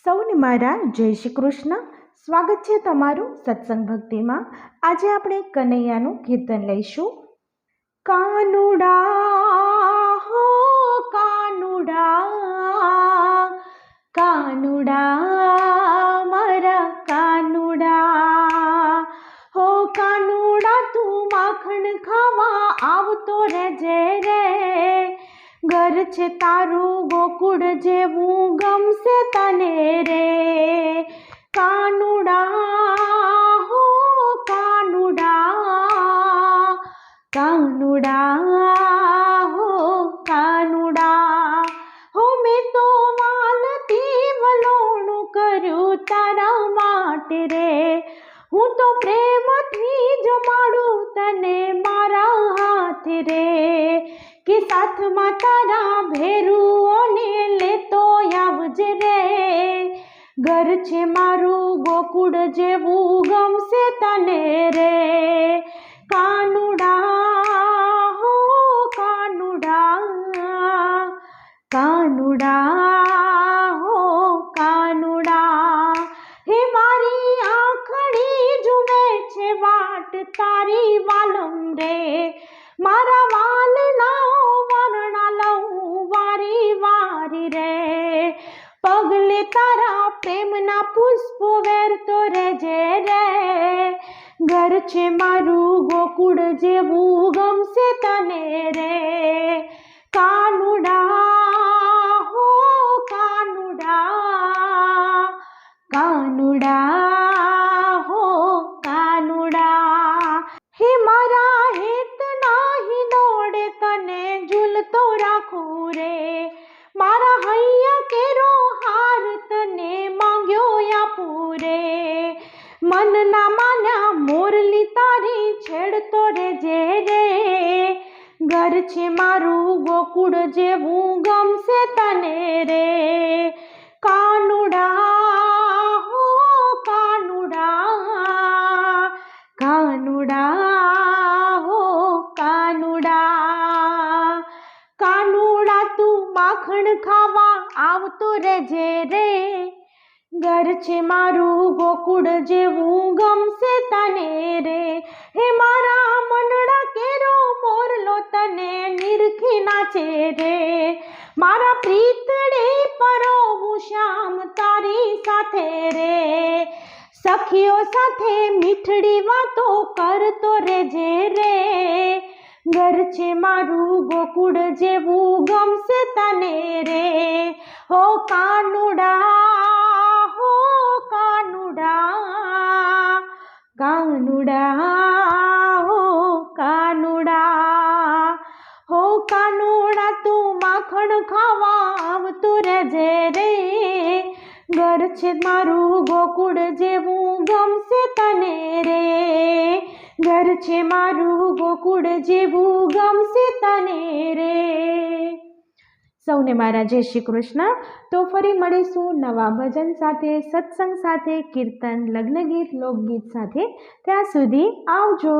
સૌને મારા જય શ્રી કૃષ્ણ. સ્વાગત છે તમારું સત્સંગ ભક્તિમાં. આજે આપણે કનૈયાનું કીર્તન લઈશું. કાનુડા હો કાનુડા, કાનુડા મારા કાનુડા, હો કાનુડા તું માખણ ખાવા આવતો રહેજે રે. ઘર છે તારું ગોકુળ જેવું ગમશે તને રે. કાનુડા હો કાનુડા, કાનુડા હો કાનુડા, હો મેં તો વાલથી વલોણું કર્યું તારા માટે રે. હું તો પ્રેમથી જમાડું તને મારા હાથ રે. કે સાથમાં તારા ભેરુઓને લેતો આવજે રે. ઘર છે મારું ગોકુળ જેવું ગમશે તને રે. કાનુડા હો કાનુડા, કાનુડા હો કાનુડા, હે મારી આંખડી જુએ છે વાટ તારી વાલમ રે. મારા વાલના વરણા લઉં વારી વારી રે. પગલે તારા પ્રેમના પુષ્પો વેરતો રહેજે રે. ઘર છે મારું ગોકુળ જેવું ગમશે તને રે. કાનુડા હો કાનુડા, કાનુડા હો કાનુડા, હે મારા હેતના હિંડોળે તને ઝૂલતો રાખું રે. મારા હૈયા કેરો હાર તને માંગ્યો આપું રે. મન ના માન્યા મોરલી તારી છેડતો રહેજે રે. ઘર છે મારું ગોકુળ જેવું ગમશે તને રે. કાનુડા હો કાનુડા, કાનુડા હો કાનુડા, કાનુડા તું માખણ ખાવા આવતો રહેજે રે. ઘર છે મારું ગોકુળ જેવું ગમશે તને રે. હે મારા મનડા કેરો મોરલો તને નિરખી નાચે રે. મારા પ્રીતડે પરોવું શ્યામ તારી સાથે રે. સખીઓ સાથે મીઠડી વાતો કરતો રહેજે રે. ઘર છે મારું ગોકુળ જેવું ગમશે તને રે. હો કાનુડા હો કાનુડા, કાનુડા હો કાનુડા, હો કાનુડા તું માખણ ખાવા આવતું રહેજે રે. ઘર છે મારું ગોકુળ જેવું ગમશે તને રે. ઘર છે મારું ગોકુળ જેવું ગમશે તને રે. સૌને મારા જય શ્રી કૃષ્ણ. તો ફરી મળીશું નવા ભજન સાથે, સત્સંગ સાથે, કીર્તન, લગ્ન ગીત, લોકગીત સાથે. ત્યાં સુધી આવજો.